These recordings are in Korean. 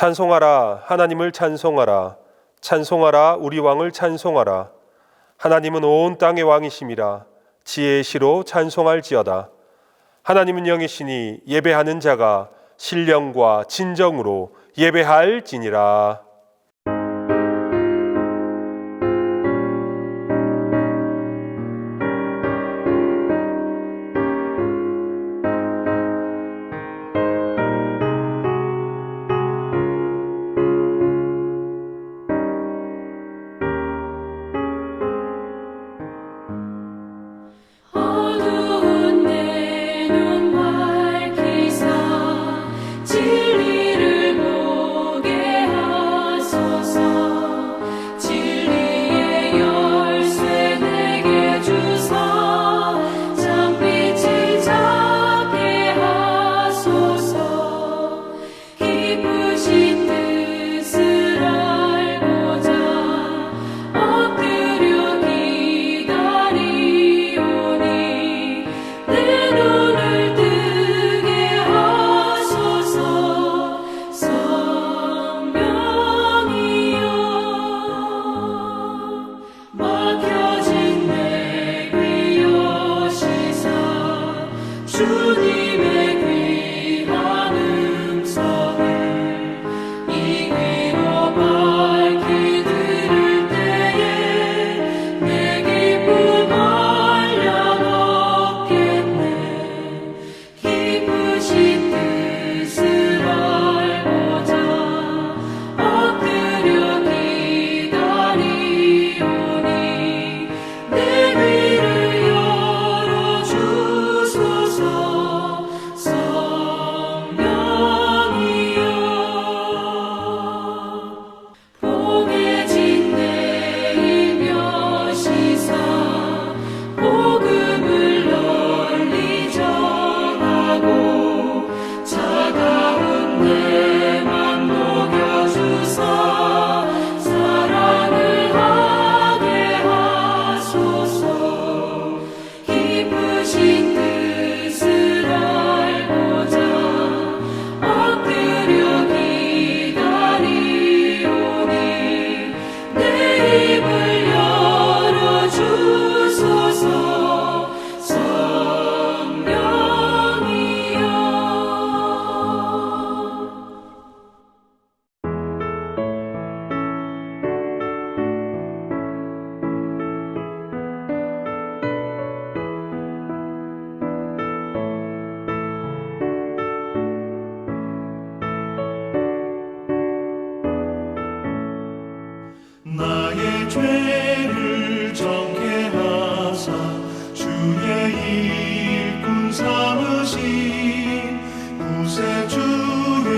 찬송하라, 하나님을 찬송하라. 찬송하라, 우리 왕을 찬송하라. 하나님은 온 땅의 왕이심이라. 지혜의 시로 찬송할지어다. 하나님은 영이시니 예배하는 자가 신령과 진정으로 예배할지니라. 나의 죄를 정케 하사 주의 일꾼 삼으신 구세주의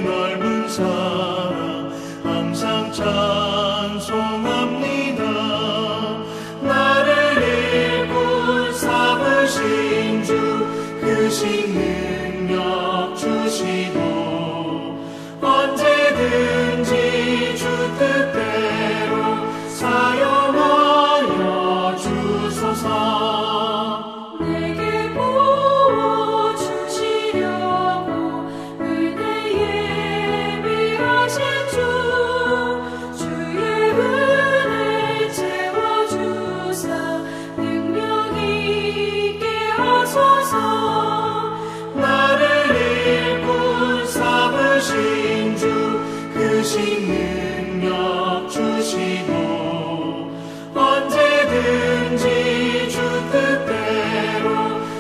넓은 사랑 항상 찬송합니다. 나를 일꾼 삼으신 주 크신 능력 주시고 언제든지 주 뜻대로 사용하여 주소서. 내게 부어주시려고 은혜 예비하신 주의 은혜 채워주사 능력 있게 하소서. 나를 일꾼 삼으신 주 크신 능력 주시고 언제든지 주 뜻대로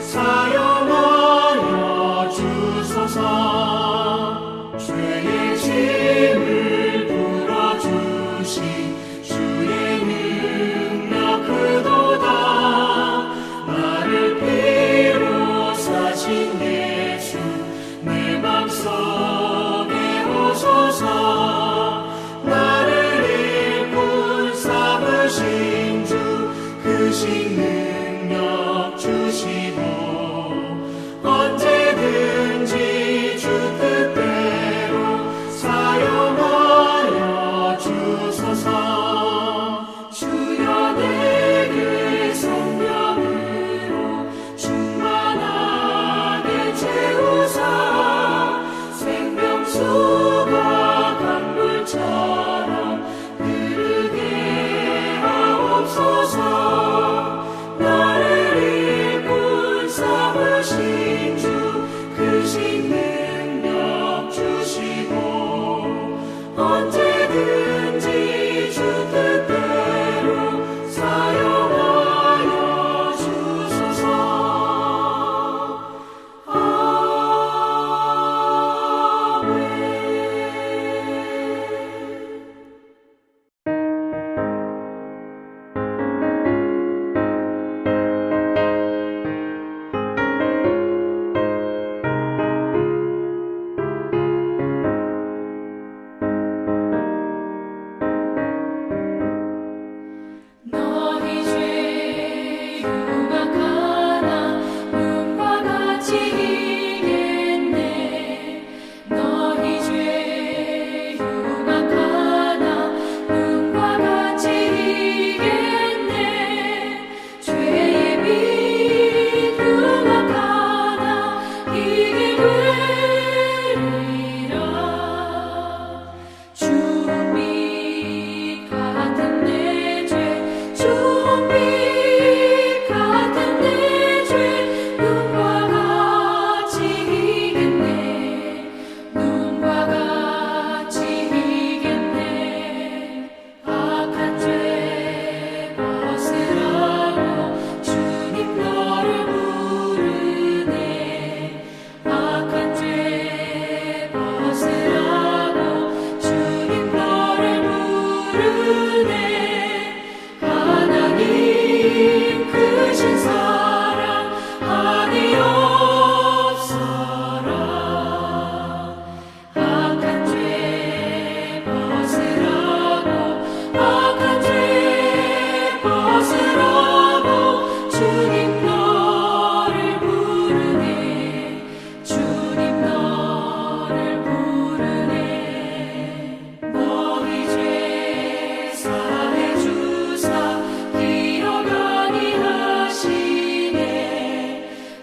사용하여 주소서. 죄의 짐을 풀어주신 주의 능력 크도다. 나를 피로 사신 예수 내 맘속에 오소서. 같은 내 죄 눈과 같이 이겠네. 눈과 같이 이겠네. 악한 죄 벗으라고 주님 너를 부르네. 악한 죄 벗으라고 주님 너를 부르네. 하나님 크신 사랑 한이 없어라. 악한 죄 벗으라고 악한 죄 벗으라고 주님 너를 부르네. 주님 너를 부르네. 너희 죄 사해 주사 기억 아니하시네.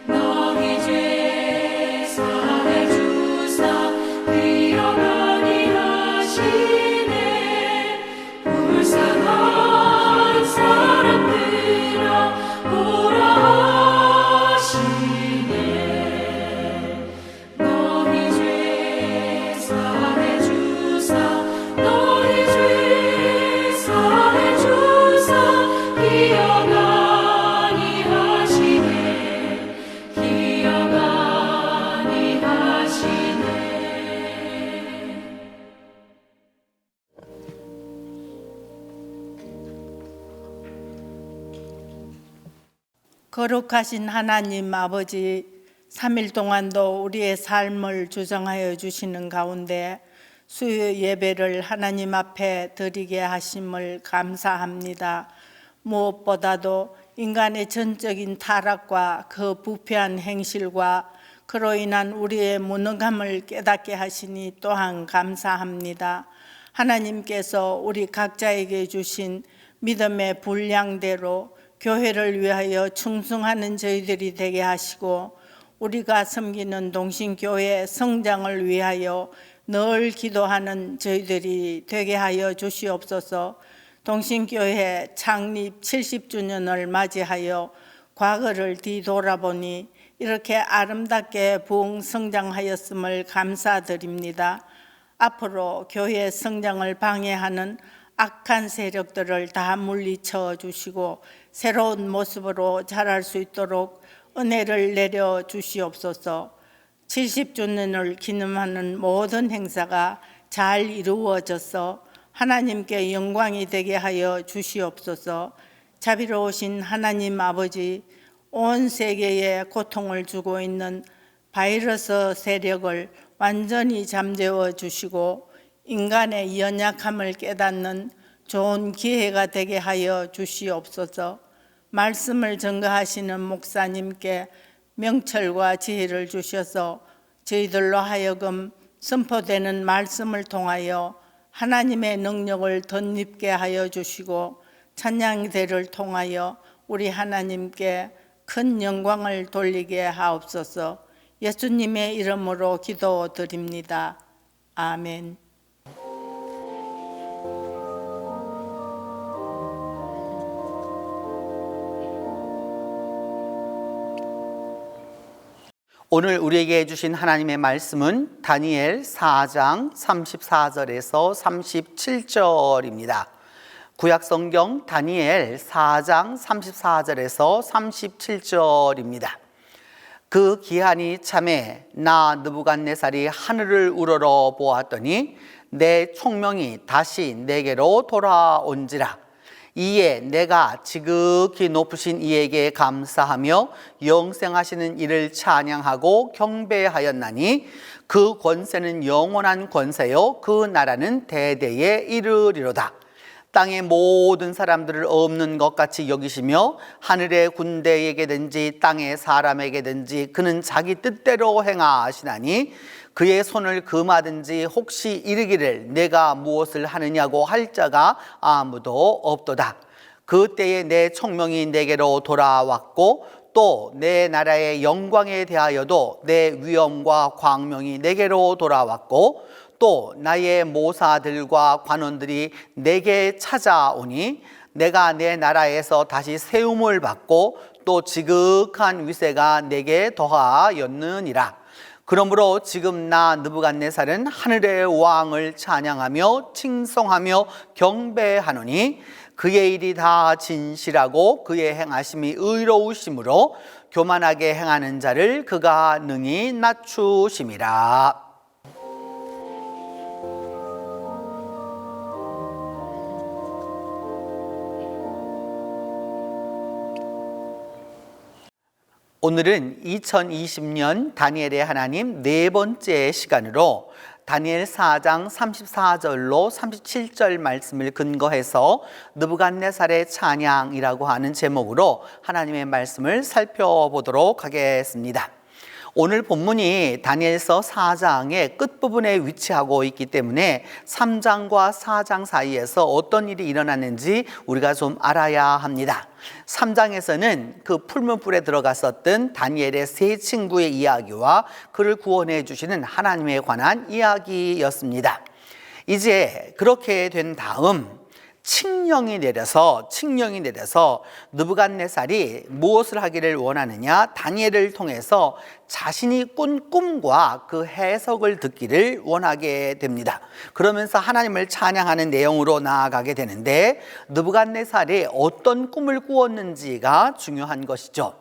너희 죄 사해 주사 기억 아니하시네. 불쌍한 사람들아 오라 하시네. 너희 죄 사해 주사 너희 죄 사해 주사 기억 아니하시네. 기억 아니하시네. 거룩하신 하나님 아버지, 3일 동안도 우리의 삶을 주정하여 주시는 가운데 수요 예배를 하나님 앞에 드리게 하심을 감사합니다. 무엇보다도 인간의 전적인 타락과 그 부패한 행실과 그로 인한 우리의 무능함을 깨닫게 하시니 또한 감사합니다. 하나님께서 우리 각자에게 주신 믿음의 분량대로 교회를 위하여 충성하는 저희들이 되게 하시고, 우리가 섬기는 동신교회 성장을 위하여 늘 기도하는 저희들이 되게 하여 주시옵소서. 동신교회 창립 70주년을 맞이하여 과거를 뒤돌아보니 이렇게 아름답게 부흥 성장하였음을 감사드립니다. 앞으로 교회 성장을 방해하는 악한 세력들을 다 물리쳐 주시고 새로운 모습으로 자랄 수 있도록 은혜를 내려 주시옵소서. 70주년을 기념하는 모든 행사가 잘 이루어져서 하나님께 영광이 되게 하여 주시옵소서. 자비로우신 하나님 아버지, 온 세계에 고통을 주고 있는 바이러스 세력을 완전히 잠재워 주시고 인간의 연약함을 깨닫는 좋은 기회가 되게 하여 주시옵소서. 말씀을 증거하시는 목사님께 명철과 지혜를 주셔서 저희들로 하여금 선포되는 말씀을 통하여 하나님의 능력을 덧입게 하여 주시고 찬양대를 통하여 우리 하나님께 큰 영광을 돌리게 하옵소서. 예수님의 이름으로 기도드립니다. 아멘. 오늘 우리에게 주신 하나님의 말씀은 다니엘 4장 34절에서 37절입니다. 구약성경 다니엘 4장 34절에서 37절입니다. 그 기한이 참에 나 느부갓네살이 하늘을 우러러 보았더니 내 총명이 다시 내게로 돌아온지라. 이에 내가 지극히 높으신 이에게 감사하며 영생하시는 이를 찬양하고 경배하였나니 그 권세는 영원한 권세요 그 나라는 대대에 이르리로다. 땅의 모든 사람들을 없는 것 같이 여기시며 하늘의 군대에게든지 땅의 사람에게든지 그는 자기 뜻대로 행하시나니 그의 손을 금하든지 혹시 이르기를 내가 무엇을 하느냐고 할 자가 아무도 없도다. 그때에 내 총명이 내게로 돌아왔고 또 내 나라의 영광에 대하여도 내 위엄과 광명이 내게로 돌아왔고 또 나의 모사들과 관원들이 내게 찾아오니 내가 내 나라에서 다시 세움을 받고 또 지극한 위세가 내게 더하였느니라. 그러므로 지금 나 느부갓네살은 하늘의 왕을 찬양하며 칭송하며 경배하노니 그의 일이 다 진실하고 그의 행하심이 의로우심으로 교만하게 행하는 자를 그가 능히 낮추심이라. 오늘은 2020년 다니엘의 하나님 네 번째 시간으로 다니엘 4장 34절로 37절 말씀을 근거해서 느부갓네살의 찬양이라고 하는 제목으로 하나님의 말씀을 살펴보도록 하겠습니다. 오늘 본문이 다니엘서 4장의 끝부분에 위치하고 있기 때문에 3장과 4장 사이에서 어떤 일이 일어났는지 우리가 좀 알아야 합니다. 3장에서는 그 풀문불에 들어갔었던 다니엘의 세 친구의 이야기와 그를 구원해 주시는 하나님에 관한 이야기였습니다. 이제 그렇게 된 다음 칙령이 내려서 느부갓네살이 무엇을 하기를 원하느냐? 다니엘을 통해서 자신이 꾼 꿈과 그 해석을 듣기를 원하게 됩니다. 그러면서 하나님을 찬양하는 내용으로 나아가게 되는데 느부갓네살이 어떤 꿈을 꾸었는지가 중요한 것이죠.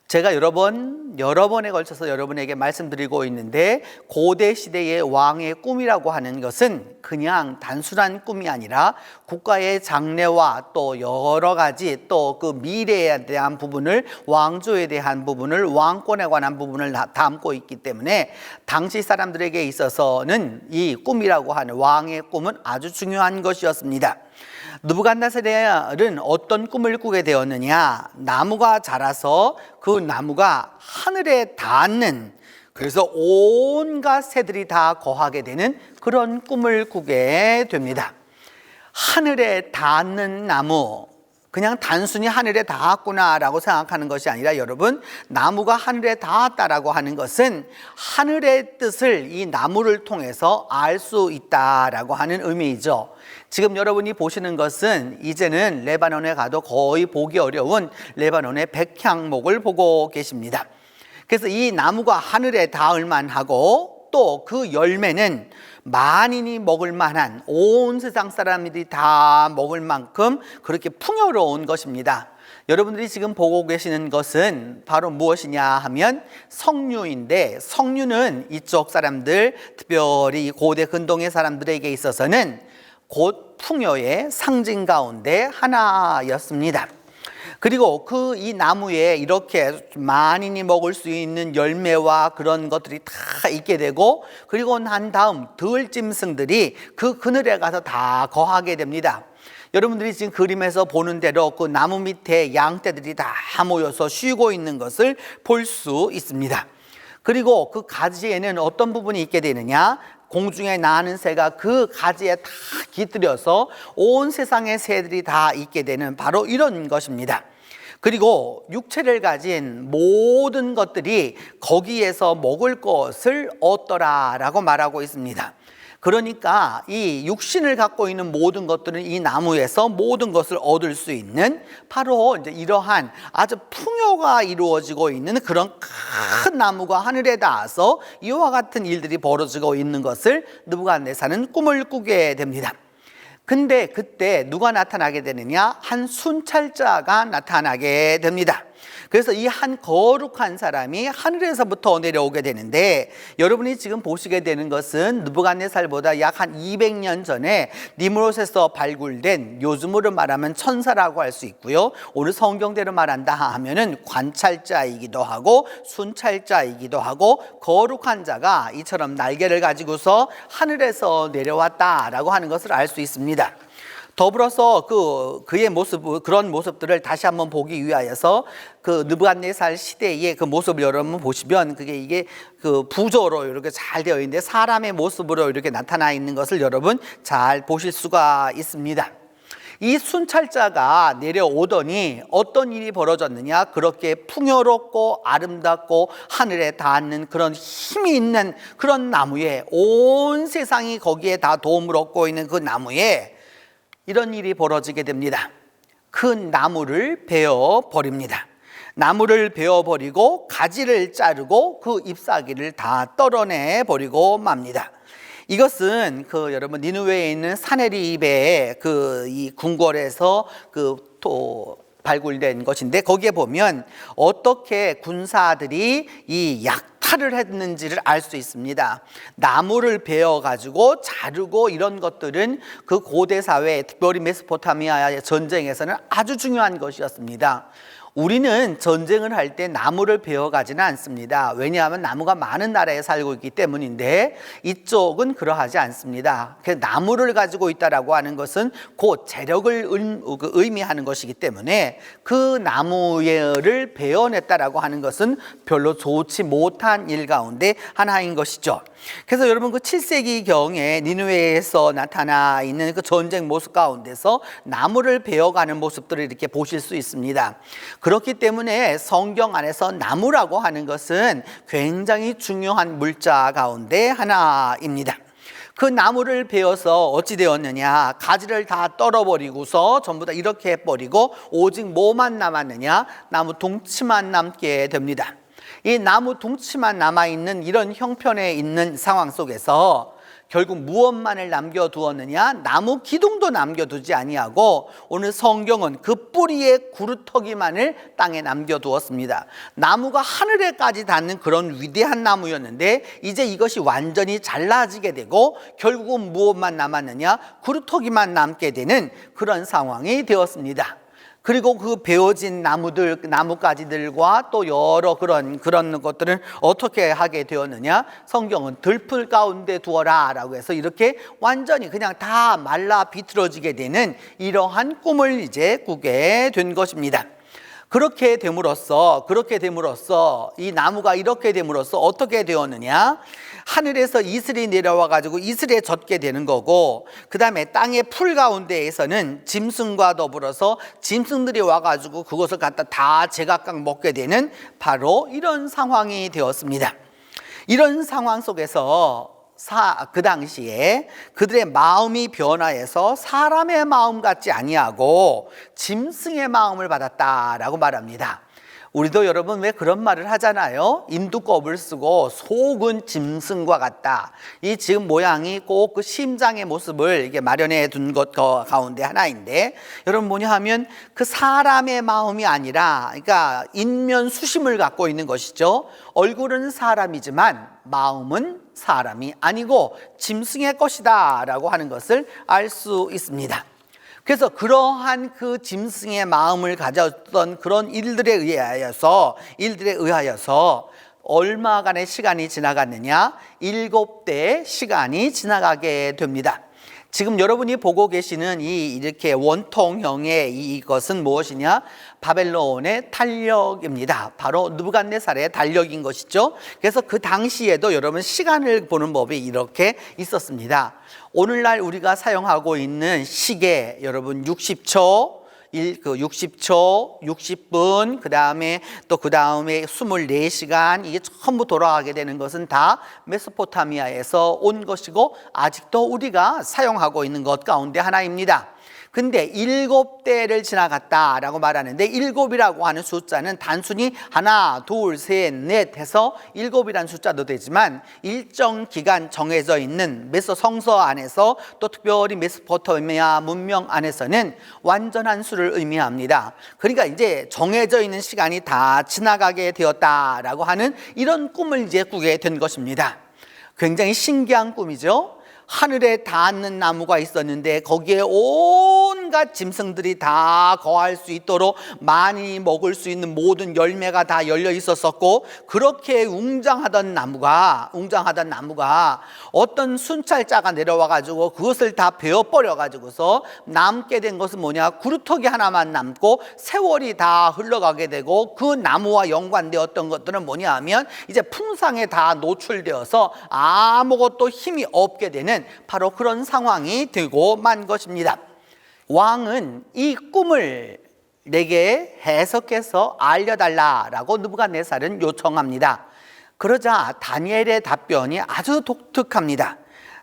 제가 여러 번에 걸쳐서 여러분에게 말씀드리고 있는데 고대 시대의 왕의 꿈이라고 하는 것은 그냥 단순한 꿈이 아니라 국가의 장래와 또 여러 가지 또 그 미래에 대한 부분을 왕조에 대한 부분을 왕권에 관한 부분을 담고 있기 때문에 당시 사람들에게 있어서는 이 꿈이라고 하는 왕의 꿈은 아주 중요한 것이었습니다. 느부갓네살은 어떤 꿈을 꾸게 되었느냐? 나무가 자라서 그 나무가 하늘에 닿는, 그래서 온갖 새들이 다 거하게 되는 그런 꿈을 꾸게 됩니다. 하늘에 닿는 나무, 그냥 단순히 하늘에 닿았구나라고 생각하는 것이 아니라 여러분, 나무가 하늘에 닿았다라고 하는 것은 하늘의 뜻을 이 나무를 통해서 알 수 있다라고 하는 의미이죠. 지금 여러분이 보시는 것은 이제는 레바논에 가도 거의 보기 어려운 레바논의 백향목을 보고 계십니다. 그래서 이 나무가 하늘에 닿을 만하고 또 그 열매는 만인이 먹을 만한, 온 세상 사람들이 다 먹을 만큼 그렇게 풍요로운 것입니다. 여러분들이 지금 보고 계시는 것은 바로 무엇이냐 하면 석류인데, 석류는 이쪽 사람들, 특별히 고대 근동의 사람들에게 있어서는 곧 풍요의 상징 가운데 하나였습니다. 그리고 이 나무에 이렇게 만인이 먹을 수 있는 열매와 그런 것들이 다 있게 되고, 그리고 난 다음 들짐승들이 그 그늘에 가서 다 거하게 됩니다. 여러분들이 지금 그림에서 보는 대로 그 나무 밑에 양떼들이 다 모여서 쉬고 있는 것을 볼 수 있습니다. 그리고 그 가지에는 어떤 부분이 있게 되느냐? 공중에 나는 새가 그 가지에 다 깃들여서 온 세상의 새들이 다 있게 되는 바로 이런 것입니다. 그리고 육체를 가진 모든 것들이 거기에서 먹을 것을 얻더라라고 말하고 있습니다. 그러니까 이 육신을 갖고 있는 모든 것들은 이 나무에서 모든 것을 얻을 수 있는 바로 이제 이러한 아주 풍요가 이루어지고 있는 그런 큰 나무가 하늘에 닿아서 이와 같은 일들이 벌어지고 있는 것을 느부갓네살은 꿈을 꾸게 됩니다. 근데 그때 누가 나타나게 되느냐? 한 순찰자가 나타나게 됩니다. 그래서 이 한 거룩한 사람이 하늘에서부터 내려오게 되는데, 여러분이 지금 보시게 되는 것은 느부갓네살보다 약 한 200년 전에 니므롯에서 발굴된, 요즘으로 말하면 천사라고 할 수 있고요, 오늘 성경대로 말한다 하면은 관찰자이기도 하고 순찰자이기도 하고 거룩한 자가 이처럼 날개를 가지고서 하늘에서 내려왔다라고 하는 것을 알 수 있습니다. 더불어서 그의 모습, 그런 모습들을 다시 한번 보기 위하여서 그 느부갓네살 시대의 그 모습을 여러분 보시면 이게 그 부조로 이렇게 잘 되어 있는데 사람의 모습으로 이렇게 나타나 있는 것을 여러분 잘 보실 수가 있습니다. 이 순찰자가 내려오더니 어떤 일이 벌어졌느냐? 그렇게 풍요롭고 아름답고 하늘에 닿는 그런 힘이 있는 그런 나무에, 온 세상이 거기에 다 도움을 얻고 있는 그 나무에 이런 일이 벌어지게 됩니다. 그 나무를 베어 버립니다. 나무를 베어버리고 가지를 자르고 그 잎사귀를 다 떨어내 버리고 맙니다. 이것은 여러분 니느웨에 있는 사네립의 이 궁궐에서 발굴된 것인데, 거기에 보면 어떻게 군사들이 이 약탈을 했는지를 알 수 있습니다. 나무를 베어 가지고 자르고 이런 것들은 그 고대 사회, 특별히 메소포타미아의 전쟁에서는 아주 중요한 것이었습니다. 우리는 전쟁을 할 때 나무를 베어 가지는 않습니다. 왜냐하면 나무가 많은 나라에 살고 있기 때문인데, 이쪽은 그러하지 않습니다. 나무를 가지고 있다라고 하는 것은 곧 재력을 의미하는 것이기 때문에 그 나무를 베어냈다라고 하는 것은 별로 좋지 못한 일 가운데 하나인 것이죠. 그래서 여러분 7세기경에 니느웨에서 나타나 있는 그 전쟁 모습 가운데서 나무를 베어가는 모습들을 이렇게 보실 수 있습니다. 그렇기 때문에 성경 안에서 나무라고 하는 것은 굉장히 중요한 물자 가운데 하나입니다. 그 나무를 베어서 어찌 되었느냐, 가지를 다 떨어버리고서 전부 다 이렇게 해버리고 오직 뭐만 남았느냐, 나무 둥치만 남게 됩니다. 이 나무 둥치만 남아있는 이런 형편에 있는 상황 속에서 결국 무엇만을 남겨두었느냐, 나무 기둥도 남겨두지 아니하고 오늘 성경은 그 뿌리의 구루터기만을 땅에 남겨두었습니다. 나무가 하늘에까지 닿는 그런 위대한 나무였는데 이제 이것이 완전히 잘라지게 되고 결국은 무엇만 남았느냐, 구루터기만 남게 되는 그런 상황이 되었습니다. 그리고 그 베어진 나뭇가지들과 또 여러 그런 것들은 어떻게 하게 되었느냐, 성경은 들풀 가운데 두어라 라고 해서 이렇게 완전히 그냥 다 말라 비틀어지게 되는 이러한 꿈을 이제 꾸게 된 것입니다. 그렇게 됨으로써 이 나무가 이렇게 됨으로써 어떻게 되었느냐, 하늘에서 이슬이 내려와 가지고 이슬에 젖게 되는 거고, 그 다음에 땅의 풀 가운데에서는 짐승과 더불어서 짐승들이 와 가지고 그것을 갖다 다 제각각 먹게 되는 바로 이런 상황이 되었습니다. 이런 상황 속에서 그 당시에 그들의 마음이 변화해서 사람의 마음 같지 아니하고 짐승의 마음을 받았다라고 말합니다. 우리도 여러분 왜 그런 말을 하잖아요. 임두껍을 쓰고 속은 짐승과 같다. 이 지금 모양이 꼭 그 심장의 모습을 이게 마련해 둔 것 가운데 하나인데, 여러분 뭐냐 하면 그 사람의 마음이 아니라, 그러니까 인면 수심을 갖고 있는 것이죠. 얼굴은 사람이지만 마음은 사람이 아니고 짐승의 것이다 라고 하는 것을 알 수 있습니다. 그래서 그러한 그 짐승의 마음을 가졌던 그런 일들에 의하여서 얼마간의 시간이 지나갔느냐, 7대의 시간이 지나가게 됩니다. 지금 여러분이 보고 계시는 이렇게 원통형의 이것은 무엇이냐, 바벨론의 달력입니다. 바로 느부갓네살의 달력인 것이죠. 그래서 그 당시에도 여러분 시간을 보는 법이 이렇게 있었습니다. 오늘날 우리가 사용하고 있는 시계, 여러분 60초, 60분, 그 다음에 24시간, 이게 전부 돌아가게 되는 것은 다 메소포타미아에서 온 것이고 아직도 우리가 사용하고 있는 것 가운데 하나입니다. 근데 7대를 지나갔다라고 말하는데, 7이라고 하는 숫자는 단순히 하나, 둘, 셋, 넷 해서 7이라는 숫자도 되지만 일정 기간 정해져 있는 메소 성서 안에서 또 특별히 메소포타미아 문명 안에서는 완전한 수를 의미합니다. 그러니까 이제 정해져 있는 시간이 다 지나가게 되었다라고 하는 이런 꿈을 이제 꾸게 된 것입니다. 굉장히 신기한 꿈이죠. 하늘에 닿는 나무가 있었는데 거기에 온갖 짐승들이 다 거할 수 있도록 많이 먹을 수 있는 모든 열매가 다 열려 있었었고, 그렇게 웅장하던 나무가 어떤 순찰자가 내려와 가지고 그것을 다 베어버려 가지고서 남게 된 것은 뭐냐, 구루터기 하나만 남고 세월이 다 흘러가게 되고, 그 나무와 연관되었던 것들은 뭐냐 하면 이제 풍상에 다 노출되어서 아무것도 힘이 없게 되는 바로 그런 상황이 되고 만 것입니다. 왕은 이 꿈을 내게 해석해서 알려달라라고 느부갓네살은 요청합니다. 그러자 다니엘의 답변이 아주 독특합니다.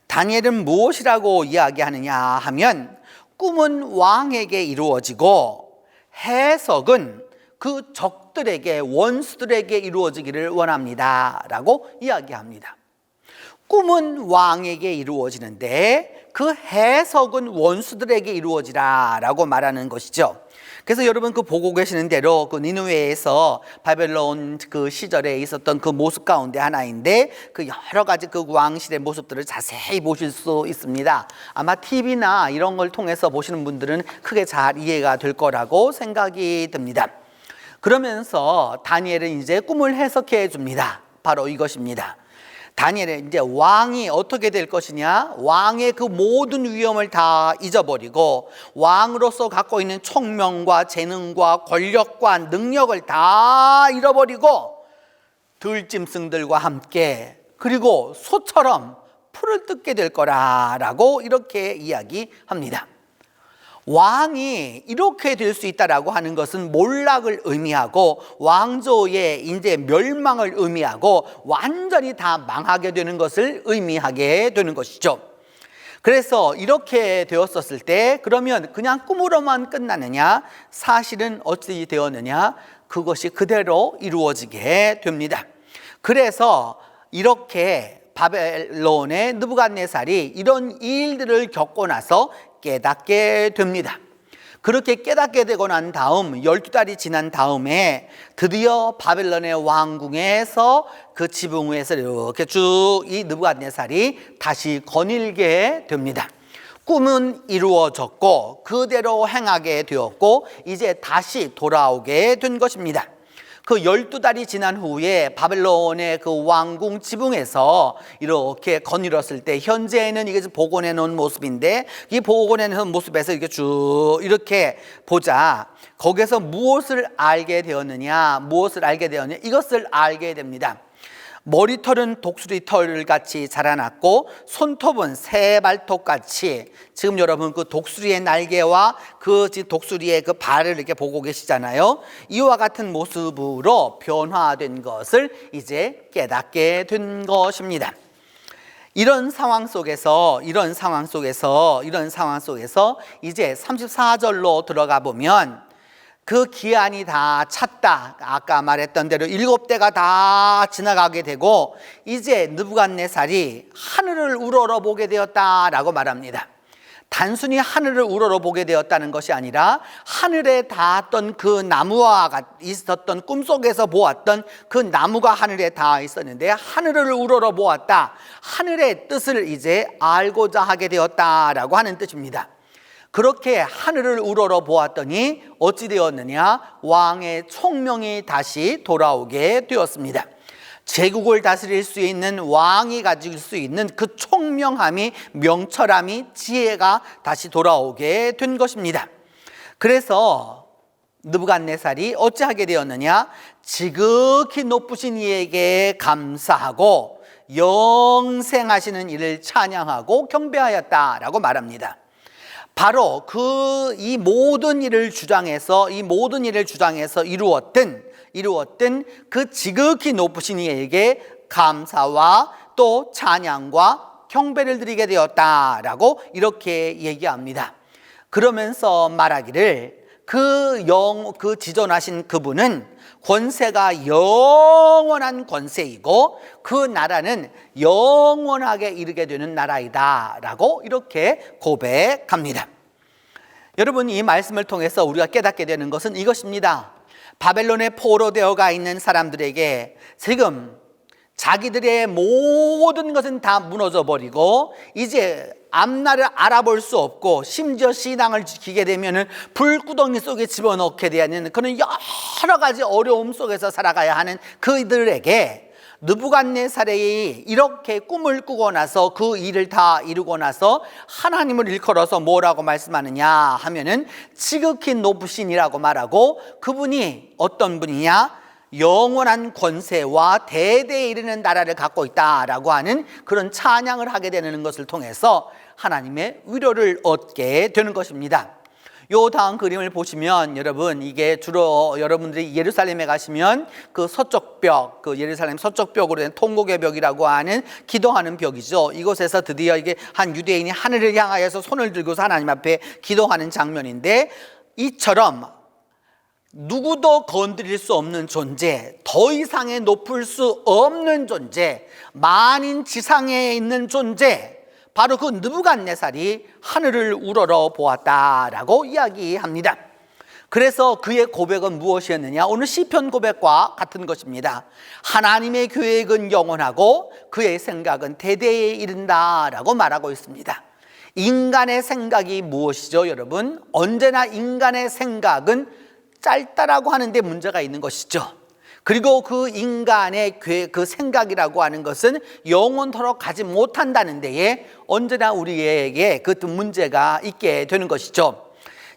다니엘은 무엇이라고 이야기하느냐 하면, 꿈은 왕에게 이루어지고 해석은 그 적들에게, 원수들에게 이루어지기를 원합니다 라고 이야기합니다. 꿈은 왕에게 이루어지는데 그 해석은 원수들에게 이루어지라 라고 말하는 것이죠. 그래서 여러분 그 보고 계시는 대로 그 니느웨에서 바벨론 그 시절에 있었던 그 모습 가운데 하나인데, 그 여러 가지 그 왕실의 모습들을 자세히 보실 수 있습니다. 아마 TV나 이런 걸 통해서 보시는 분들은 크게 잘 이해가 될 거라고 생각이 듭니다. 그러면서 다니엘은 이제 꿈을 해석해 줍니다. 바로 이것입니다. 다니엘은 이제 왕이 어떻게 될 것이냐, 왕의 그 모든 위엄을 다 잊어버리고 왕으로서 갖고 있는 총명과 재능과 권력과 능력을 다 잃어버리고 들짐승들과 함께, 그리고 소처럼 풀을 뜯게 될 거라라고 이렇게 이야기합니다. 왕이 이렇게 될 수 있다라고 하는 것은 몰락을 의미하고 왕조의 이제 멸망을 의미하고 완전히 다 망하게 되는 것을 의미하게 되는 것이죠. 그래서 이렇게 되었었을 때 그러면 그냥 꿈으로만 끝나느냐, 사실은 어찌 되었느냐, 그것이 그대로 이루어지게 됩니다. 그래서 이렇게 바벨론의 느부갓네살이 이런 일들을 겪고 나서 깨닫게 됩니다. 그렇게 깨닫게 되고 난 다음 12달이 지난 다음에 드디어 바벨론의 왕궁에서 그 지붕 위에서 이렇게 쭉 이 느부갓네살이 다시 거닐게 됩니다. 꿈은 이루어졌고 그대로 행하게 되었고 이제 다시 돌아오게 된 것입니다. 그 12달이 지난 후에 바벨론의 그 왕궁 지붕에서 이렇게 거닐었을 때, 현재는 이게 복원해 놓은 모습인데, 이 복원해 놓은 모습에서 이렇게 쭉 이렇게 보자, 거기서 무엇을 알게 되었느냐, 이것을 알게 됩니다. 머리털은 독수리털 같이 자라났고 손톱은 새발톱 같이, 지금 여러분 그 독수리의 날개와 그 독수리의 그 발을 이렇게 보고 계시잖아요. 이와 같은 모습으로 변화된 것을 이제 깨닫게 된 것입니다. 이런 상황 속에서 이제 34절로 들어가 보면 그 기한이 다 찼다. 아까 말했던 대로 7대가 다 지나가게 되고 이제 느부갓네살이 하늘을 우러러 보게 되었다라고 말합니다. 단순히 하늘을 우러러 보게 되었다는 것이 아니라 하늘에 닿았던 그 나무와 있었던 꿈속에서 보았던 그 나무가 하늘에 닿아 있었는데 하늘을 우러러 보았다. 하늘의 뜻을 이제 알고자 하게 되었다라고 하는 뜻입니다. 그렇게 하늘을 우러러 보았더니 어찌 되었느냐, 왕의 총명이 다시 돌아오게 되었습니다. 제국을 다스릴 수 있는 왕이 가질 수 있는 그 총명함이, 명철함이, 지혜가 다시 돌아오게 된 것입니다. 그래서 느부갓네살이 어찌하게 되었느냐, 지극히 높으신 이에게 감사하고 영생하시는 이를 찬양하고 경배하였다라고 말합니다. 바로 이 모든 일을 주장해서 이루었던 그 지극히 높으신 이에게 감사와 또 찬양과 경배를 드리게 되었다라고 이렇게 얘기합니다. 그러면서 말하기를 그 지존하신 그분은 권세가 영원한 권세이고 그 나라는 영원하게 이르게 되는 나라이다 라고 이렇게 고백합니다. 여러분, 이 말씀을 통해서 우리가 깨닫게 되는 것은 이것입니다. 바벨론에 포로되어 가 있는 사람들에게 지금 자기들의 모든 것은 다 무너져 버리고 이제 앞날을 알아볼 수 없고 심지어 신앙을 지키게 되면 불구덩이 속에 집어넣게 되는 그런 여러 가지 어려움 속에서 살아가야 하는 그들에게 느부갓네살이 이렇게 꿈을 꾸고 나서 그 일을 다 이루고 나서 하나님을 일컬어서 뭐라고 말씀하느냐 하면은 지극히 높으신이라고 말하고, 그분이 어떤 분이냐, 영원한 권세와 대대에 이르는 나라를 갖고 있다라고 하는 그런 찬양을 하게 되는 것을 통해서 하나님의 위로를 얻게 되는 것입니다. 요 다음 그림을 보시면 여러분, 이게 주로 여러분들이 예루살렘에 가시면 그 서쪽 벽, 그 예루살렘 서쪽 벽으로 된 통곡의 벽이라고 하는 기도하는 벽이죠. 이곳에서 드디어 이게 한 유대인이 하늘을 향하여서 손을 들고서 하나님 앞에 기도하는 장면인데, 이처럼 누구도 건드릴 수 없는 존재, 더 이상의 높을 수 없는 존재, 만인 지상에 있는 존재, 바로 그 느부갓네살이 하늘을 우러러 보았다라고 이야기합니다. 그래서 그의 고백은 무엇이었느냐? 오늘 시편 고백과 같은 것입니다. 하나님의 계획은 영원하고 그의 생각은 대대에 이른다라고 말하고 있습니다. 인간의 생각이 무엇이죠, 여러분? 언제나 인간의 생각은 짧다라고 하는데 문제가 있는 것이죠. 그리고 그 인간의 그 생각이라고 하는 것은 영원토록 가지 못한다는 데에 언제나 우리에게 그 문제가 있게 되는 것이죠.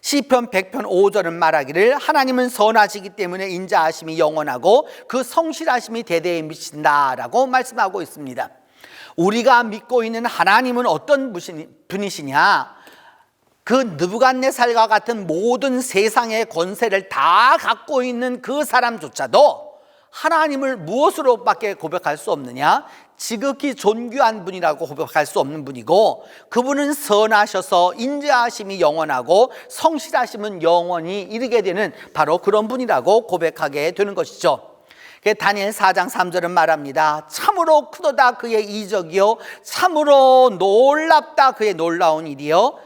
시편 100편 5절은 말하기를 하나님은 선하시기 때문에 인자하심이 영원하고 그 성실하심이 대대에 미친다라고 말씀하고 있습니다. 우리가 믿고 있는 하나님은 어떤 분이시냐? 그 느부갓네살과 같은 모든 세상의 권세를 다 갖고 있는 그 사람조차도 하나님을 무엇으로밖에 고백할 수 없느냐? 지극히 존귀한 분이라고 고백할 수 없는 분이고, 그분은 선하셔서 인자하심이 영원하고 성실하심은 영원히 이르게 되는 바로 그런 분이라고 고백하게 되는 것이죠. 다니엘 4장 3절은 말합니다. 참으로 크도다 그의 이적이요 참으로 놀랍다 그의 놀라운 일이요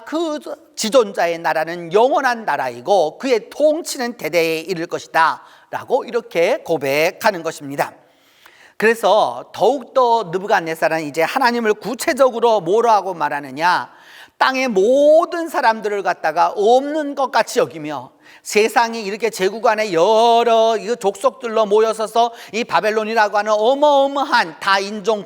그 지존자의 나라는 영원한 나라이고 그의 통치는 대대에 이를 것이다 라고 이렇게 고백하는 것입니다. 그래서 더욱더 느부갓네살은 이제 하나님을 구체적으로 뭐라고 말하느냐? 땅의 모든 사람들을 갖다가 없는 것 같이 여기며 세상이 이렇게 제국 안에 여러 족속들로 모여서서 이 바벨론이라고 하는 어마어마한 다인종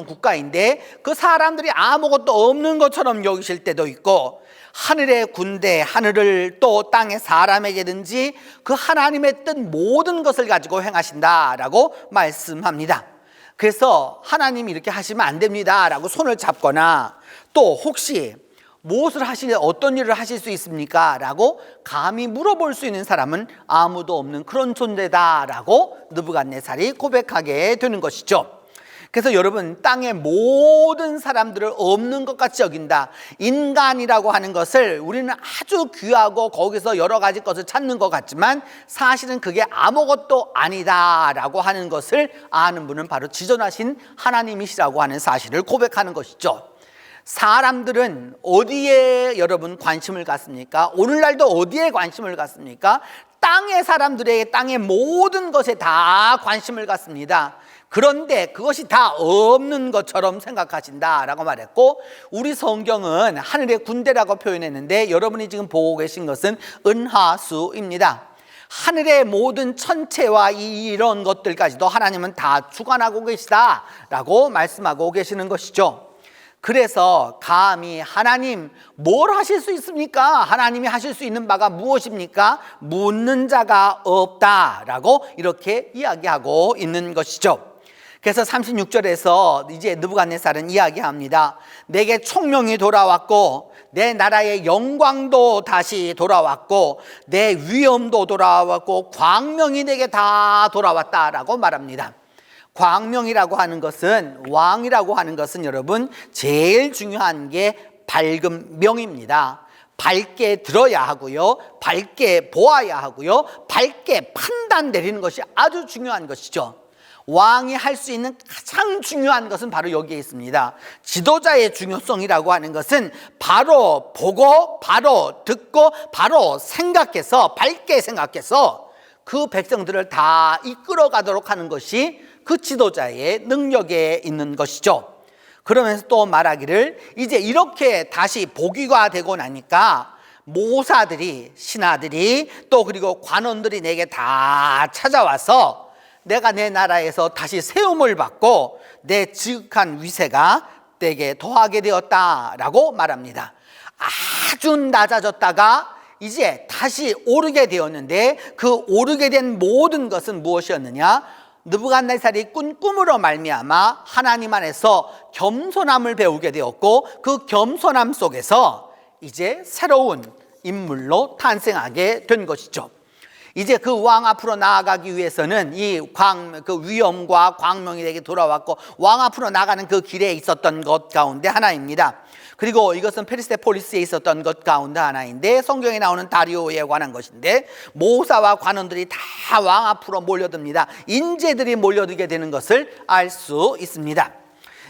국가인데 그 사람들이 아무것도 없는 것처럼 여기실 때도 있고, 하늘의 군대, 하늘을 또 땅의 사람에게든지 그 하나님의 뜻 모든 것을 가지고 행하신다라고 말씀합니다. 그래서 하나님이 이렇게 하시면 안 됩니다 라고 손을 잡거나, 또 혹시 무엇을 어떤 일을 하실 수 있습니까? 라고 감히 물어볼 수 있는 사람은 아무도 없는 그런 존재다라고 느부갓네살이 고백하게 되는 것이죠. 그래서 여러분, 땅의 모든 사람들을 없는 것 같이 여긴다. 인간이라고 하는 것을 우리는 아주 귀하고 거기서 여러 가지 것을 찾는 것 같지만 사실은 그게 아무것도 아니다라고 하는 것을 아는 분은 바로 지존하신 하나님이시라고 하는 사실을 고백하는 것이죠. 사람들은 어디에 여러분 관심을 갖습니까? 오늘날도 어디에 관심을 갖습니까? 땅의 사람들에게 땅의 모든 것에 다 관심을 갖습니다. 그런데 그것이 다 없는 것처럼 생각하신다라고 말했고, 우리 성경은 하늘의 군대라고 표현했는데 여러분이 지금 보고 계신 것은 은하수입니다. 하늘의 모든 천체와 이런 것들까지도 하나님은 다 주관하고 계시다라고 말씀하고 계시는 것이죠. 그래서 감히 하나님 뭘 하실 수 있습니까? 하나님이 하실 수 있는 바가 무엇입니까? 묻는 자가 없다라고 이렇게 이야기하고 있는 것이죠. 그래서 36절에서 이제 느부갓네살은 이야기합니다. 내게 총명이 돌아왔고 내 나라의 영광도 다시 돌아왔고 내 위엄도 돌아왔고 광명이 내게 다 돌아왔다라고 말합니다. 광명이라고 하는 것은, 왕이라고 하는 것은 여러분 제일 중요한 게 밝은 명입니다. 밝게 들어야 하고요, 밝게 보아야 하고요, 밝게 판단 내리는 것이 아주 중요한 것이죠. 왕이 할 수 있는 가장 중요한 것은 바로 여기에 있습니다. 지도자의 중요성이라고 하는 것은 바로 보고 바로 듣고 바로 생각해서, 밝게 생각해서 그 백성들을 다 이끌어 가도록 하는 것이 그 지도자의 능력에 있는 것이죠. 그러면서 또 말하기를, 이제 이렇게 다시 복위가 되고 나니까 모사들이, 신하들이 또 그리고 관원들이 내게 다 찾아와서 내가 내 나라에서 다시 세움을 받고 내 지극한 위세가 내게 더하게 되었다라고 말합니다. 아주 낮아졌다가 이제 다시 오르게 되었는데, 그 오르게 된 모든 것은 무엇이었느냐? 느부갓네살이 꾼 꿈으로 말미암아 하나님 안에서 겸손함을 배우게 되었고, 그 겸손함 속에서 이제 새로운 인물로 탄생하게 된 것이죠. 이제 그 왕 앞으로 나아가기 위해서는 그 위엄과 광명이 내게 돌아왔고 왕 앞으로 나가는 그 길에 있었던 것 가운데 하나입니다. 그리고 이것은 페르세폴리스에 있었던 것 가운데 하나인데, 성경에 나오는 다리오에 관한 것인데, 모사와 관원들이 다 왕 앞으로 몰려듭니다. 인재들이 몰려들게 되는 것을 알 수 있습니다.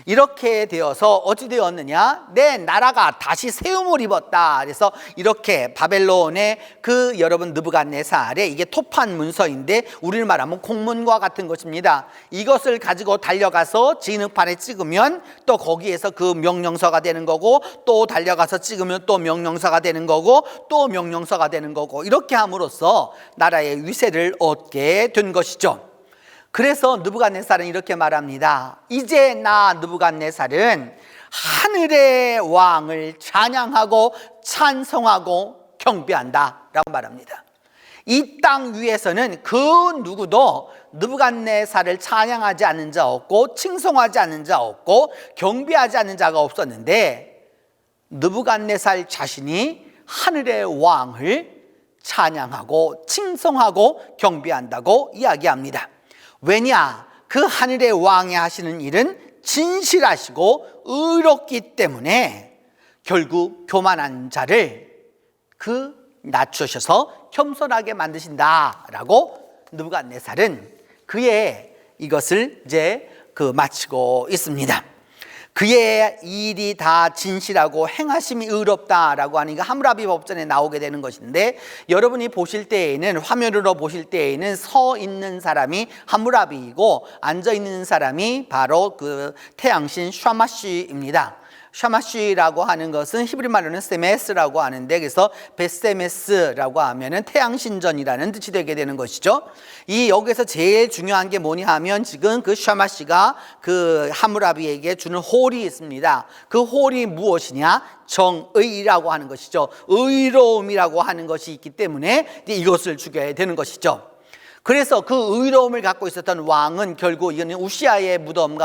이렇게 되어서 어찌 되었느냐? 내 나라가 다시 세움을 입었다. 그래서 이렇게 바벨론의 여러분 느부갓네살의 이게 토판 문서인데, 우리를 말하면 공문과 같은 것입니다. 이것을 가지고 달려가서 진흙판에 찍으면 또 거기에서 그 명령서가 되는 거고, 또 달려가서 찍으면 또 명령서가 되는 거고, 또 명령서가 되는 거고, 이렇게 함으로써 나라의 위세를 얻게 된 것이죠. 그래서 느부갓네살은 이렇게 말합니다. 이제 나 느부갓네살은 하늘의 왕을 찬양하고 찬송하고 경배한다 라고 말합니다. 이 땅 위에서는 그 누구도 느부갓네살을 찬양하지 않는 자 없고, 칭송하지 않는 자 없고, 경배하지 않는 자가 없었는데, 느부갓네살 자신이 하늘의 왕을 찬양하고 칭송하고 경배한다고 이야기합니다. 왜냐? 그 하늘의 왕이 하시는 일은 진실하시고 의롭기 때문에 결국 교만한 자를 낮추셔서 겸손하게 만드신다라고 느부갓네살은 그의 이것을 이제 마치고 있습니다. 그의 일이 다 진실하고 행하심이 의롭다라고 하니까 함무라비 법전에 나오게 되는 것인데, 여러분이 보실 때에는, 화면으로 보실 때에는 서 있는 사람이 함무라비이고 앉아 있는 사람이 바로 그 태양신 샤마쉬입니다. 샤마쉬라고 하는 것은 히브리 말로는 세메스라고 하는데, 그래서 베세메스라고 하면은 태양신전이라는 뜻이 되게 되는 것이죠. 여기서 제일 중요한 게 뭐냐 하면, 지금 그 샤마쉬가 그 함무라비에게 주는 홀이 있습니다. 그 홀이 무엇이냐? 정의라고 하는 것이죠. 의로움이라고 하는 것이 있기 때문에 이것을 주게 되는 것이죠. 그래서 그 의로움을 갖고 있었던 왕은 결국 이거는 우시아의 무덤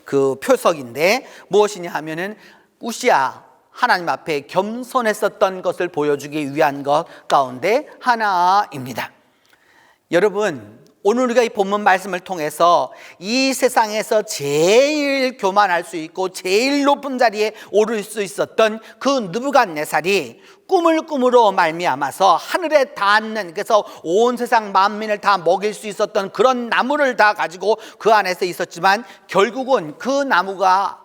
그 표석인데, 무엇이냐 하면은 우시아 하나님 앞에 겸손했었던 것을 보여주기 위한 것 가운데 하나입니다. 여러분, 오늘 우리가 이 본문 말씀을 통해서 이 세상에서 제일 교만할 수 있고 제일 높은 자리에 오를 수 있었던 그 느부갓네살이 꿈을 꾸므로 말미암아서 하늘에 닿는, 그래서 온 세상 만민을 다 먹일 수 있었던 그런 나무를 다 가지고 그 안에서 있었지만, 결국은 그 나무가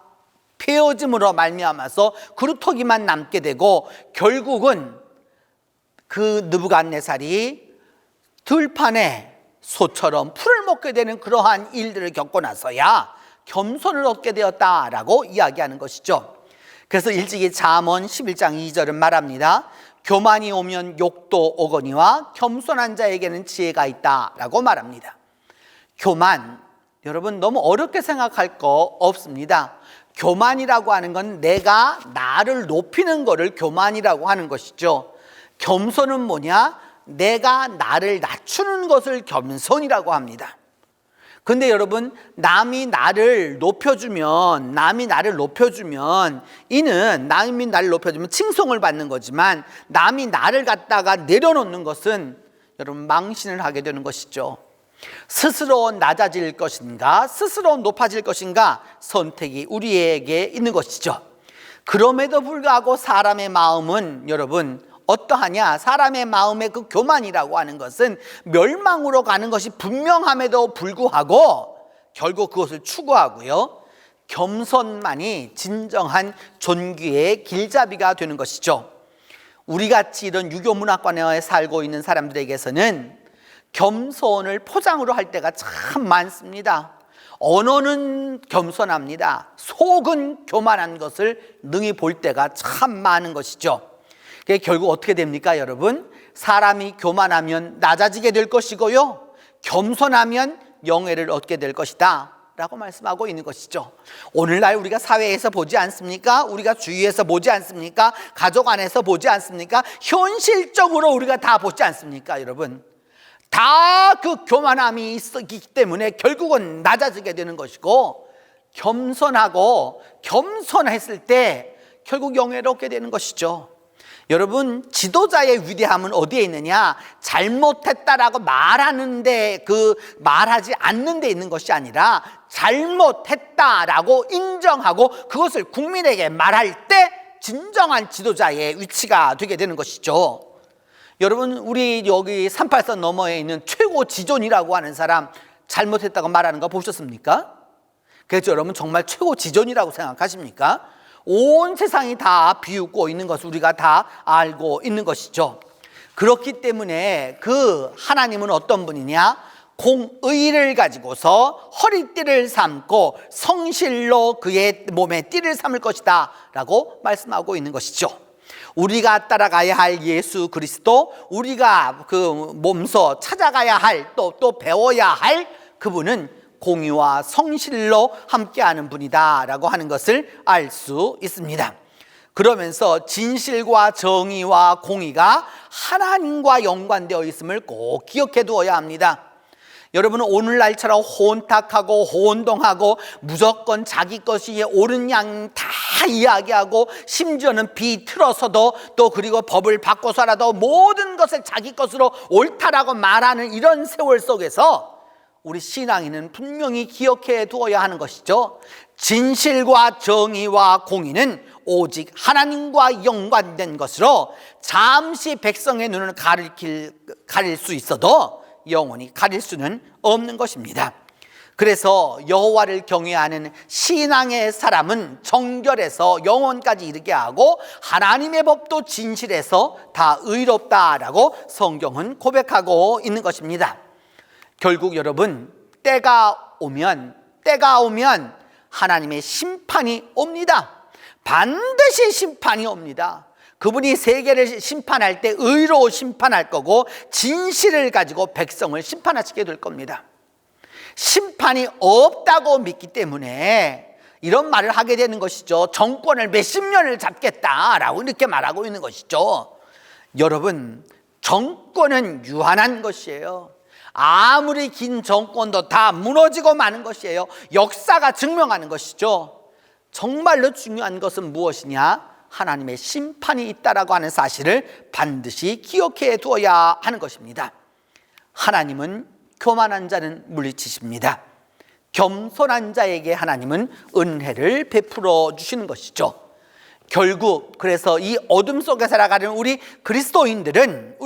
베어짐으로 말미암아서 그루터기만 남게 되고, 결국은 그 느부갓네살이 들판에 소처럼 풀을 먹게 되는 그러한 일들을 겪고 나서야 겸손을 얻게 되었다라고 이야기하는 것이죠. 그래서 일찍이 잠언 11장 2절은 말합니다. 교만이 오면 욕도 오거니와 겸손한 자에게는 지혜가 있다라고 말합니다. 교만, 여러분 너무 어렵게 생각할 거 없습니다. 교만이라고 하는 건 내가 나를 높이는 것을 교만이라고 하는 것이죠. 겸손은 뭐냐? 내가 나를 낮추는 것을 겸손이라고 합니다. 근데 여러분, 남이 나를 높여주면 이는 남이 나를 높여주면 칭송을 받는 거지만, 남이 나를 갖다가 내려놓는 것은 여러분 망신을 하게 되는 것이죠. 스스로 낮아질 것인가, 스스로 높아질 것인가, 선택이 우리에게 있는 것이죠. 그럼에도 불구하고 사람의 마음은 여러분 어떠하냐? 사람의 마음의 그 교만이라고 하는 것은 멸망으로 가는 것이 분명함에도 불구하고 결국 그것을 추구하고요, 겸손만이 진정한 존귀의 길잡이가 되는 것이죠. 우리같이 이런 유교문화권에 살고 있는 사람들에게서는 겸손을 포장으로 할 때가 참 많습니다. 언어는 겸손합니다. 속은 교만한 것을 능히 볼 때가 참 많은 것이죠. 결국 어떻게 됩니까, 여러분? 사람이 교만하면 낮아지게 될 것이고요, 겸손하면 영예를 얻게 될 것이다 라고 말씀하고 있는 것이죠. 오늘날 우리가 사회에서 보지 않습니까? 우리가 주위에서 보지 않습니까? 가족 안에서 보지 않습니까? 현실적으로 우리가 다 보지 않습니까, 여러분? 다 그 교만함이 있기 때문에 결국은 낮아지게 되는 것이고, 겸손했을 때 결국 영예를 얻게 되는 것이죠. 여러분, 지도자의 위대함은 어디에 있느냐? 잘못했다라고 말하는데, 말하지 않는 데 있는 것이 아니라 잘못했다라고 인정하고 그것을 국민에게 말할 때 진정한 지도자의 위치가 되게 되는 것이죠. 여러분, 우리 여기 383 너머에 있는 최고 지존이라고 하는 사람 잘못했다고 말하는 거 보셨습니까? 그래서 여러분, 정말 최고 지존이라고 생각하십니까? 온 세상이 다 비웃고 있는 것을 우리가 다 알고 있는 것이죠. 그렇기 때문에 그 하나님은 어떤 분이냐? 공의를 가지고서 허리띠를 삼고 성실로 그의 몸에 띠를 삼을 것이다 라고 말씀하고 있는 것이죠. 우리가 따라가야 할 예수 그리스도, 우리가 그 몸소 찾아가야 할 또 배워야 할 그분은 공의와 성실로 함께하는 분이다 라고 하는 것을 알 수 있습니다. 그러면서 진실과 정의와 공의가 하나님과 연관되어 있음을 꼭 기억해 두어야 합니다. 여러분은 오늘날처럼 혼탁하고 혼동하고 무조건 자기 것이 옳은 양 다 이야기하고 심지어는 비틀어서도 또 그리고 법을 바꿔서라도 모든 것을 자기 것으로 옳다라고 말하는 이런 세월 속에서 우리 신앙인은 분명히 기억해 두어야 하는 것이죠. 진실과 정의와 공의는 오직 하나님과 연관된 것으로 잠시 백성의 눈을 가릴 수 있어도 영원히 가릴 수는 없는 것입니다. 그래서 여호와를 경외하는 신앙의 사람은 정결해서 영원까지 이르게 하고 하나님의 법도 진실해서 다 의롭다라고 성경은 고백하고 있는 것입니다. 결국 여러분, 때가 오면 하나님의 심판이 옵니다. 반드시 심판이 옵니다. 그분이 세계를 심판할 때 의로 심판할 거고 진실을 가지고 백성을 심판하시게 될 겁니다. 심판이 없다고 믿기 때문에 이런 말을 하게 되는 것이죠. 정권을 몇십 년을 잡겠다라고 이렇게 말하고 있는 것이죠. 여러분, 정권은 유한한 것이에요. 아무리 긴 정권도 다 무너지고 마는 것이에요. 역사가 증명하는 것이죠. 정말로 중요한 것은 무엇이냐? 하나님의 심판이 있다라고 하는 사실을 반드시 기억해 두어야 하는 것입니다. 하나님은 교만한 자는 물리치십니다. 겸손한 자에게 하나님은 은혜를 베풀어 주시는 것이죠. 결국 그래서 이 어둠 속에 살아가는 우리 그리스도인들은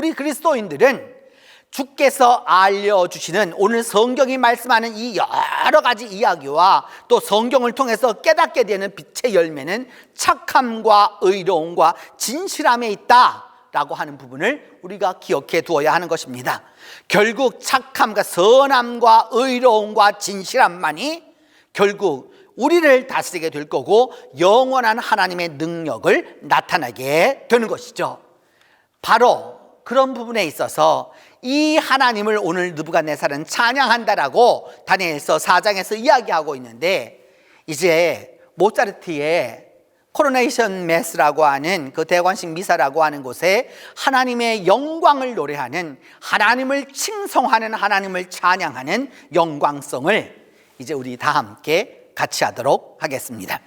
주께서 알려주시는 오늘 성경이 말씀하는 이 여러 가지 이야기와 또 성경을 통해서 깨닫게 되는 빛의 열매는 착함과 의로움과 진실함에 있다라고 하는 부분을 우리가 기억해 두어야 하는 것입니다. 결국 착함과 선함과 의로움과 진실함만이 결국 우리를 다스리게 될 거고 영원한 하나님의 능력을 나타나게 되는 것이죠. 바로 그런 부분에 있어서 이 하나님을 오늘 느부갓네살은 찬양한다라고 다니엘서 4장에서 이야기하고 있는데, 이제 모차르트의 코로네이션 메스라고 하는 그 대관식 미사라고 하는 곳에 하나님의 영광을 노래하는, 하나님을 칭송하는, 하나님을 찬양하는 영광성을 이제 우리 다 함께 같이 하도록 하겠습니다.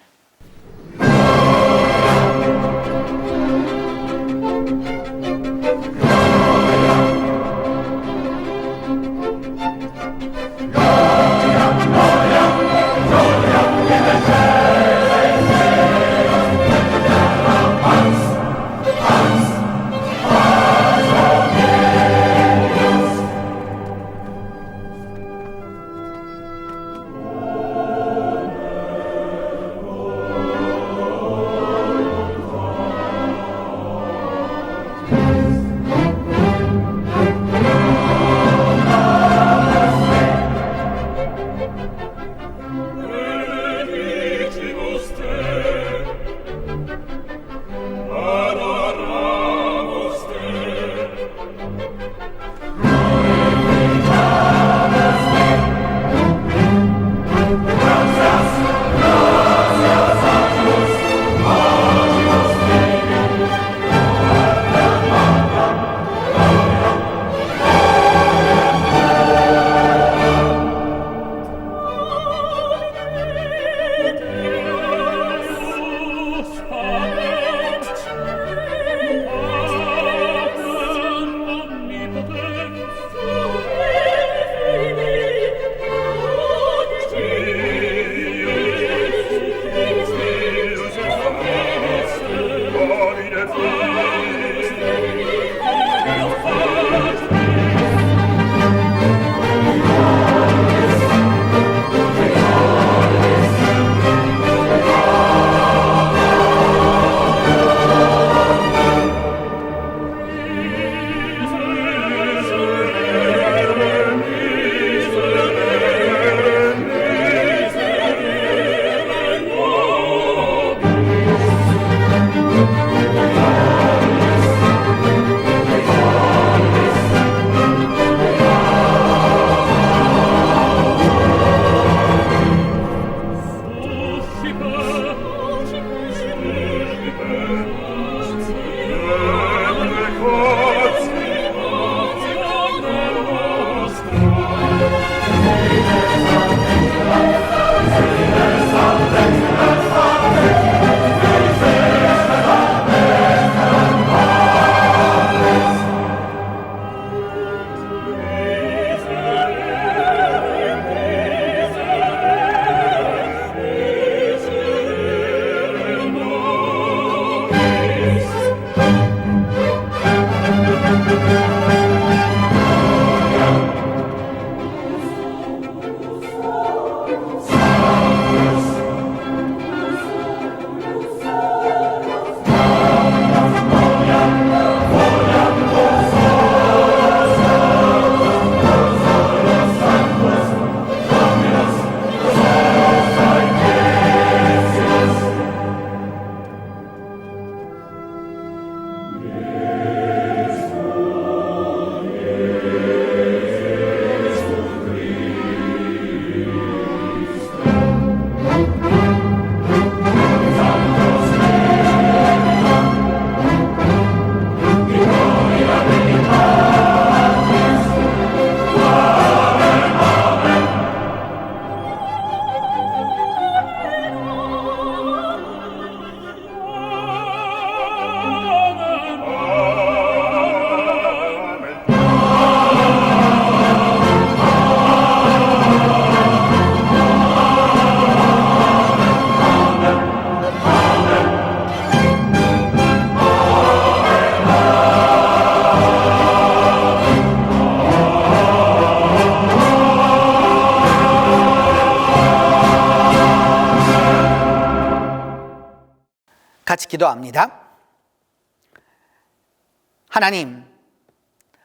기도합니다.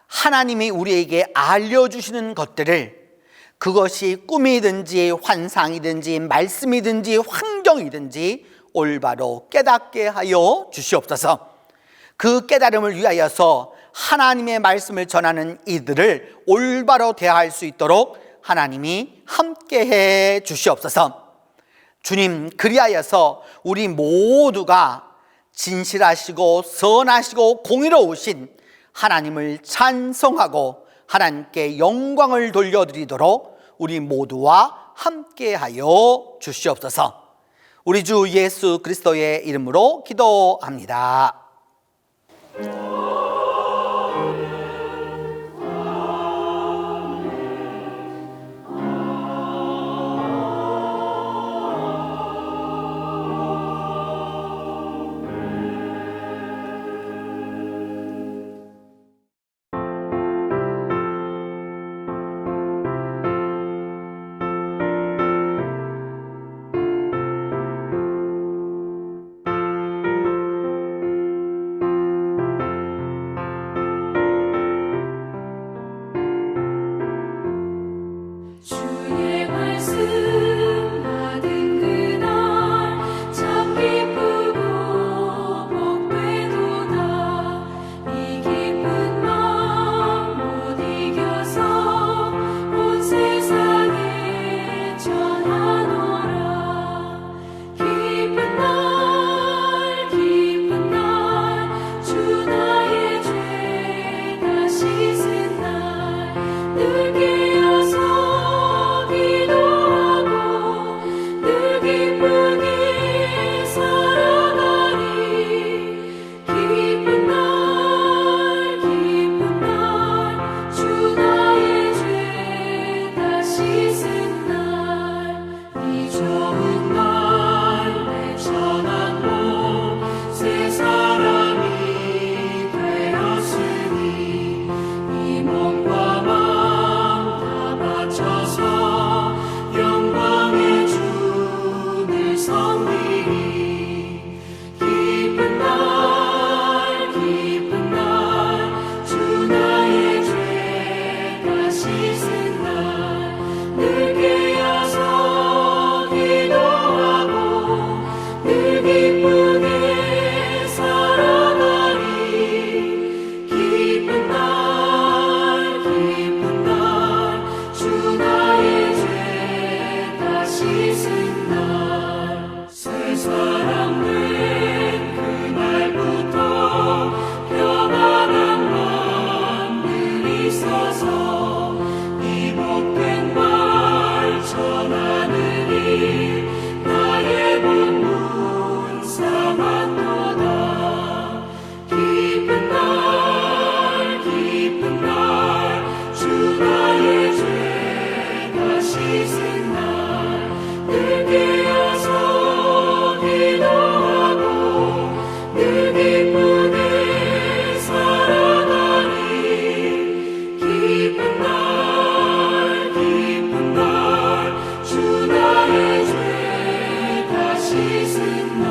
하나님이 우리에게 알려주시는 것들을, 그것이 꿈이든지 환상이든지 말씀이든지 환경이든지 올바로 깨닫게 하여 주시옵소서. 그 깨달음을 위하여서 하나님의 말씀을 전하는 이들을 올바로 대할 수 있도록 하나님이 함께해 주시옵소서. 주님, 그리하여서 우리 모두가 진실하시고 선하시고 공의로우신 하나님을 찬송하고 하나님께 영광을 돌려드리도록 우리 모두와 함께하여 주시옵소서. 우리 주 예수 그리스도의 이름으로 기도합니다. 주의 말씀 받은 그날 참 기쁘고 복되도다. 이 기쁜 마음 못 이겨서 온 세상에 전하노라. 기쁜 날 주 나의 죄 다 씻은 날 늘 깨어서 기도하고 늘 기쁘게 살아가리. 기쁜 날 주 나의 죄 다 씻은 날 이 좋은 날 내 전한 몸 새 사람이 되었으니 이 몸과 마음 다 바쳐서 영광의 주를 섬기리. 기쁜 날 주 나의 죄 다 씻은 날 늘 깨어서 기도하고 늘 기쁘게 살아가리. 기쁜 날 주 나의 죄 다 씻은 날 새 사람 된 그날부터 평안한 마음 늘 있어서 이 복된 말 전하는 일 나의 본분 삼았도다. 기쁜 날 주 나의 죄 다 씻은 날 늘 깨어서 기도하고 늘 기쁘게 살아가리. 기쁜 날 주 나의 죄 다 씻은 날.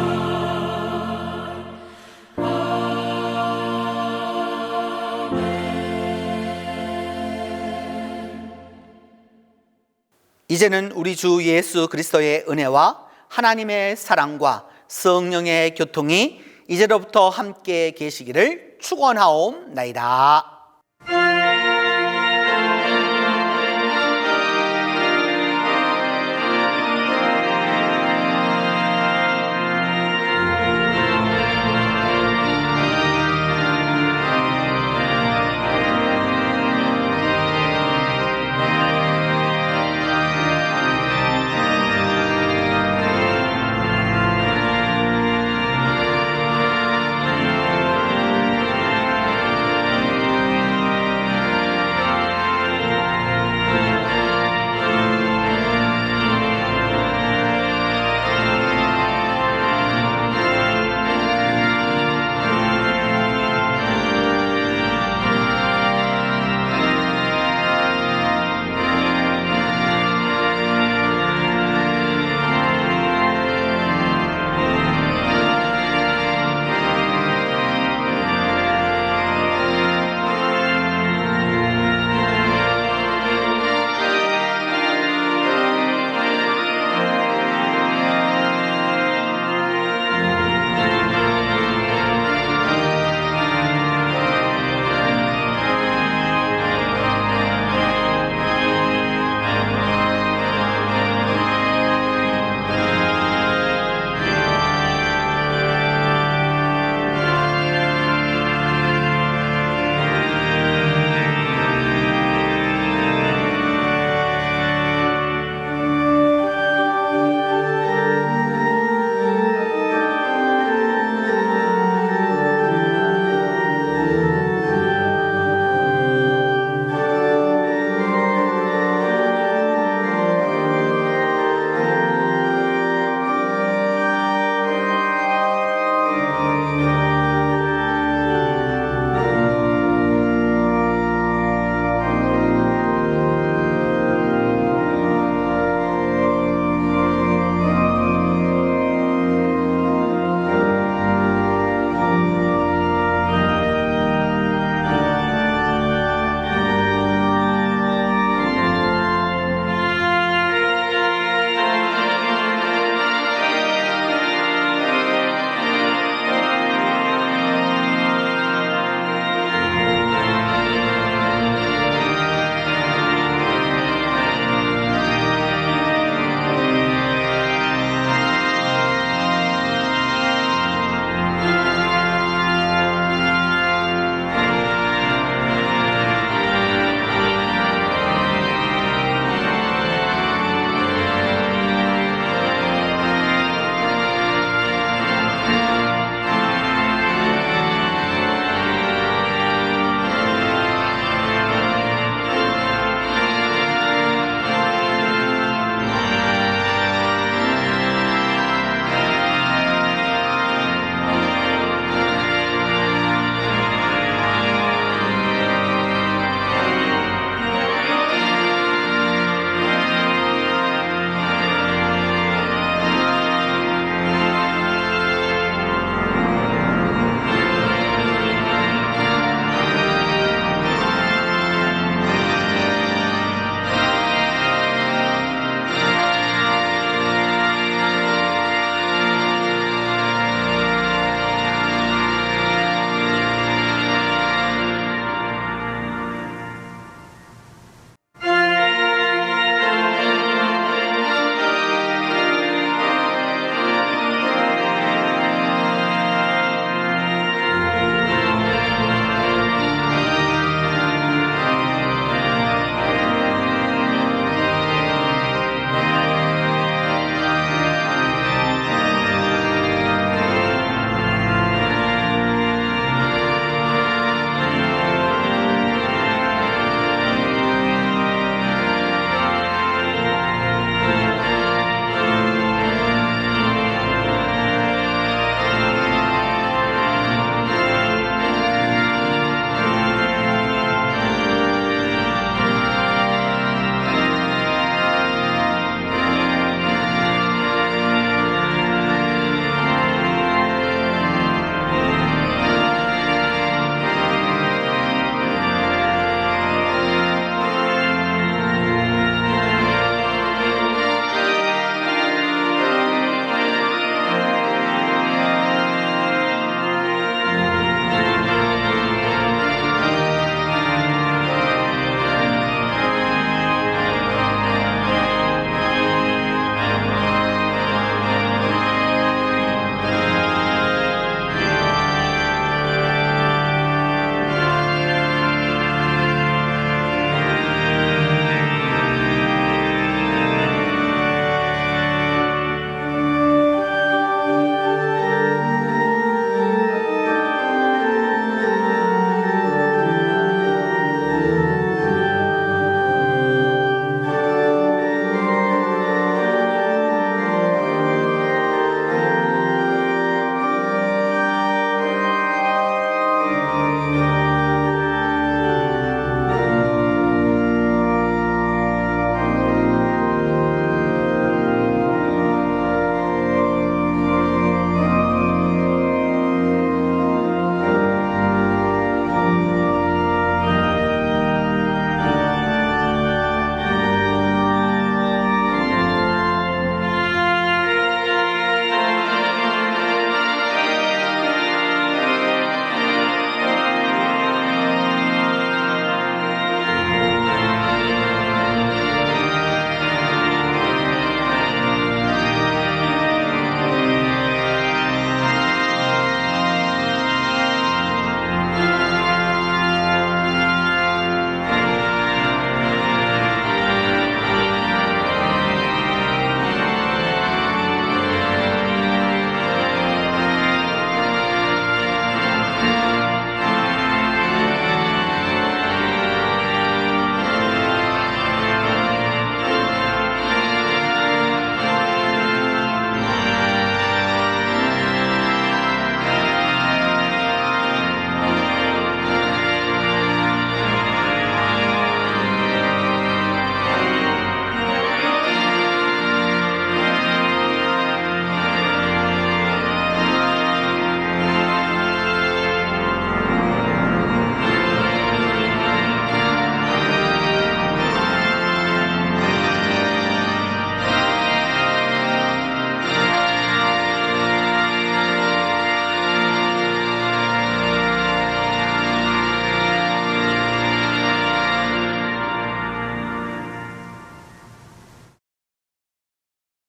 이제는 우리 주 예수 그리스도의 은혜와 하나님의 사랑과 성령의 교통이 이제로부터 함께 계시기를 축원하옵나이다.